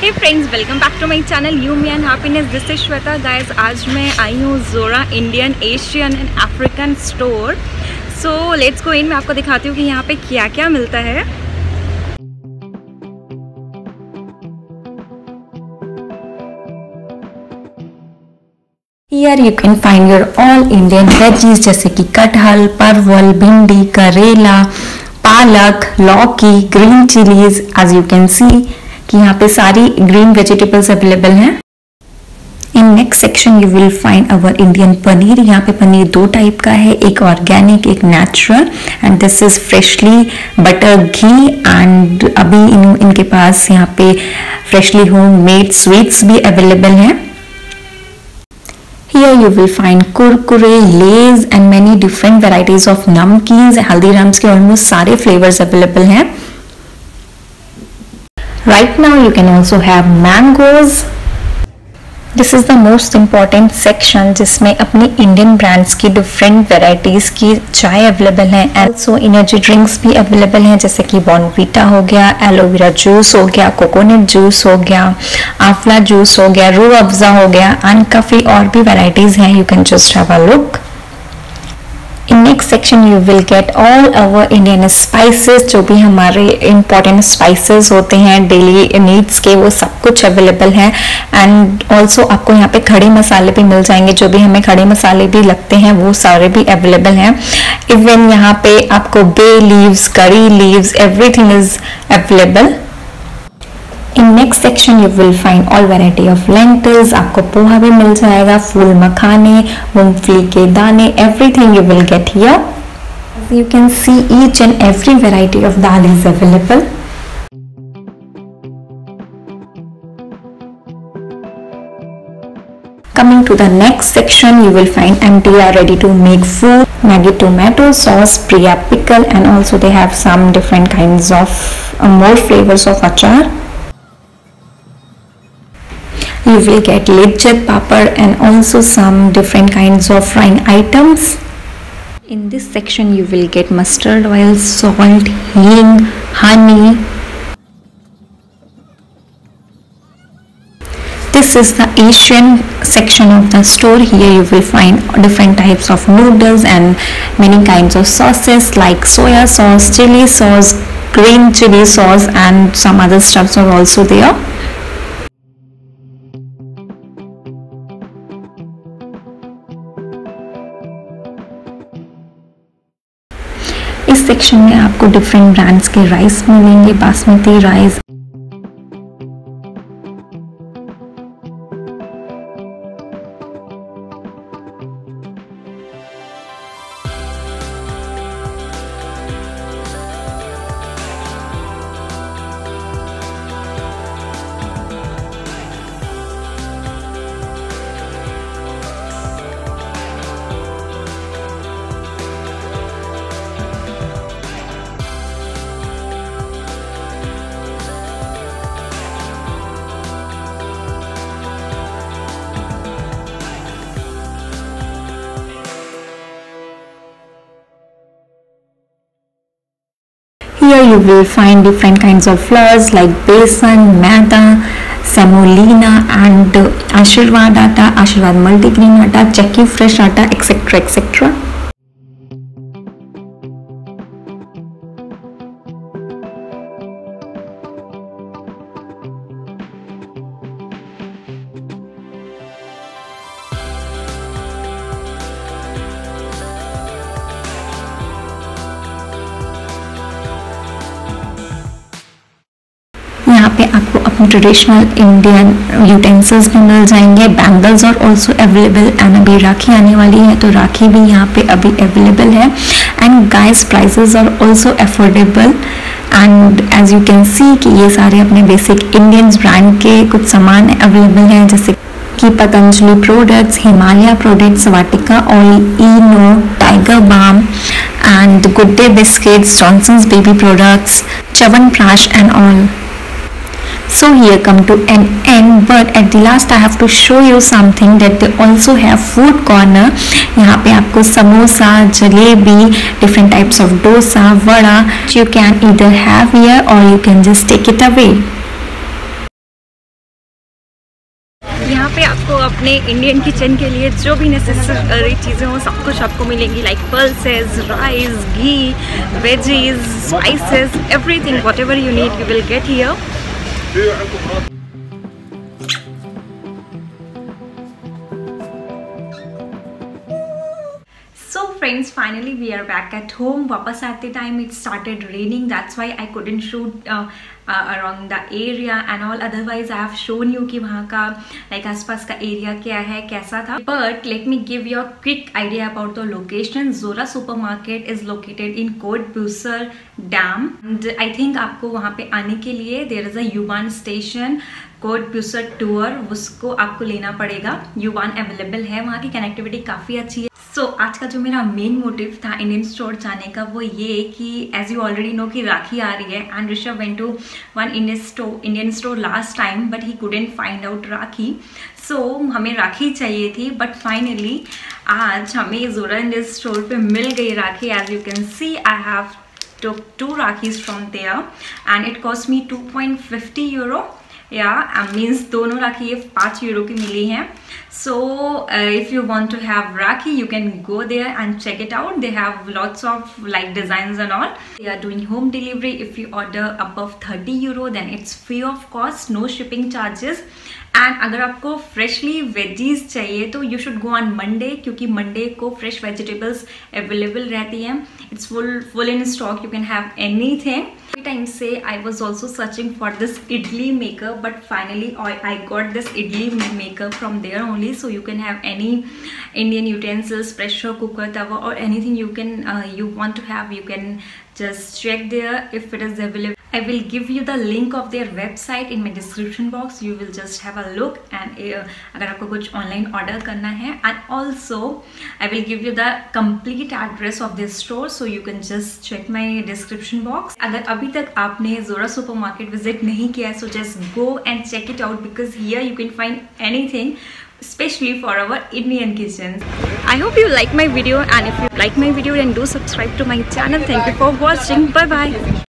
Hey friends, welcome back to my channel you me and happiness. This is Shweta guys. आज मैं आई हूँ जोरा Indian Asian and African store. So let's go in. मैं आपको दिखाती हूँ कि यहाँ पे क्या क्या मिलता है। Here you can find your all Indian veggies जैसे कि कटहल, परवल, भिंडी, करेला, पालक, लौकी, green chillies. As you can see कि यहाँ पे सारी ग्रीन वेजिटेबल्स अवेलेबल हैं। In next section you will find our Indian paneer. यहाँ पे पनीर दो टाइप का है, एक ऑर्गेनिक, एक natural. And this is freshly butter ghee. And अभी इनके पास यहाँ पे फ्रेशली होम मेड स्वीट्स भी अवेलेबल हैं। Here you will find kurkure, lays and many different varieties of namkeens। Haldiram's के almost सारे flavors available हैं। Right now you can also have mangoes। This is the most important section जिसमें अपने Indian brands की different varieties की चाय available है। also energy drinks भी अवेलेबल हैं जैसे कि बॉर्नवीटा हो गया, एलोवेरा जूस हो गया, कोकोनट जूस हो गया, आंवला जूस हो गया, रूह अफ़ज़ा हो गया एंड काफ़ी और भी वेराइटीज हैं। You can just have a look. In next section you will get all our Indian spices. जो भी हमारे इम्पॉर्टेंट स्पाइसेस होते हैं डेली नीड्स के, वो सब कुछ अवेलेबल है। एंड ऑल्सो आपको यहाँ पे खड़े मसाले भी मिल जाएंगे। जो भी हमें खड़े मसाले भी लगते हैं वो सारे भी अवेलेबल हैं। इवन यहाँ पे आपको bay leaves, curry leaves, everything is available. In next section you will find all variety of lentils. आपको पोहा भी मिल जाएगा, फूल मखाने, मूंगफली के दाने, everything you will get here. You can see each and every variety of dal is available. Coming to the next section, you will find MTR ready to make food, Maggi tomato sauce, Priya pickle, and also they have some different kinds of more flavors of achar. You will get lijjat papad and also some different kinds of frying items. In this section you will get mustard oil, salt, hing, honey. This is the Asian section of the store. Here you will find different types of noodles and many kinds of sauces like soya sauce, chili sauce, green chili sauce, and some other stuffs are also there. इस section में आपको different brands के rice मिलेंगे, basmati rice, Here you will find different kinds of flours like besan, maida, semolina and Ashirwad atta, Ashirwad multigrain atta, Chakki fresh atta, etc. etc. यहाँ पे आपको अपने traditional Indian utensils भी मिल जाएंगे। बैंगल्स और also available. And अभी राखी आने वाली है तो राखी भी यहाँ पे अभी अवेलेबल है। And guys prices are also affordable. And as you can see कि ये सारे अपने बेसिक इंडियन ब्रांड के कुछ सामान अवेलेबल हैं जैसे कि Patanjali products, Himalaya products, Vatika oil, Eno, Tiger Balm and Good Day biscuits, Johnson's baby products, chyawanprash and all. So here come to an end, but at the last I have to show you something that they also have food corner. यहाँ पे आपको samosa, jalebi, different types of dosa, vada, you can either have here or you can just take it away. Indian kitchen के लिए जो भी necessary चीज़ें हो सब कुछ आपको मिलेंगी, like pulses, rice, ghee, veggies, spices, everything what ever you need you will get here. So friends, finally we are back at home. वापस आते time it started raining, that's why I couldn't shoot around the area and all. Otherwise I have shown you कि वहाँ का like आसपास का area क्या है, कैसा था. But let me give you a quick idea about the location. Zora supermarket is located in Kootbusser Dam and I think आपको वहाँ पे आने के लिए there is a U-Bahn station, Kottbusser Tor, उसको आपको लेना पड़ेगा. U-Bahn अवेलेबल है, वहाँ की कनेक्टिविटी काफ़ी अच्छी है. सो आज का जो मेरा मेन मोटिव था इंडियन स्टोर जाने का वो ये कि एज यू ऑलरेडी नो कि राखी आ रही है and Rishabh went to one Indian store last time but he couldn't find out rakhi. So हमें राखी चाहिए थी बट फाइनली आज हमें ज़ोरा इंडियन स्टोर पे मिल गई rakhi. As you can see I have took 2 rakhis from there and it cost me 2.50 euro. Means दोनों राखी ये 5 यूरो की मिली हैं. So if you want to have Rakhi, you can go there and check it out. They have lots of like designs and all. They are doing home delivery. If you order above 30 euro, then it's free of cost, no shipping charges. And अगर आपको freshly veggies चाहिए तो you should go on Monday, क्योंकि Monday को fresh vegetables available रहती हैं. It's full in stock, you can have anything. Time से I was also searching for this idli maker but finally I got this idli maker from there only. So you can have any Indian utensils, pressure cooker, tawa और anything you want to have, you can just check there if it is available. I will give you the link of their website in my description box. You will just have a look and अगर आपको कुछ online order करना है and also I will give you the complete address of this store so you can just check my description box. अगर अभी तक आपने Zora supermarket visit नहीं किया है so just go and check it out because here you can find anything especially for our Indian kitchens. I hope you like my video and if you like my video then do subscribe to my channel. Thank you for watching. Bye bye.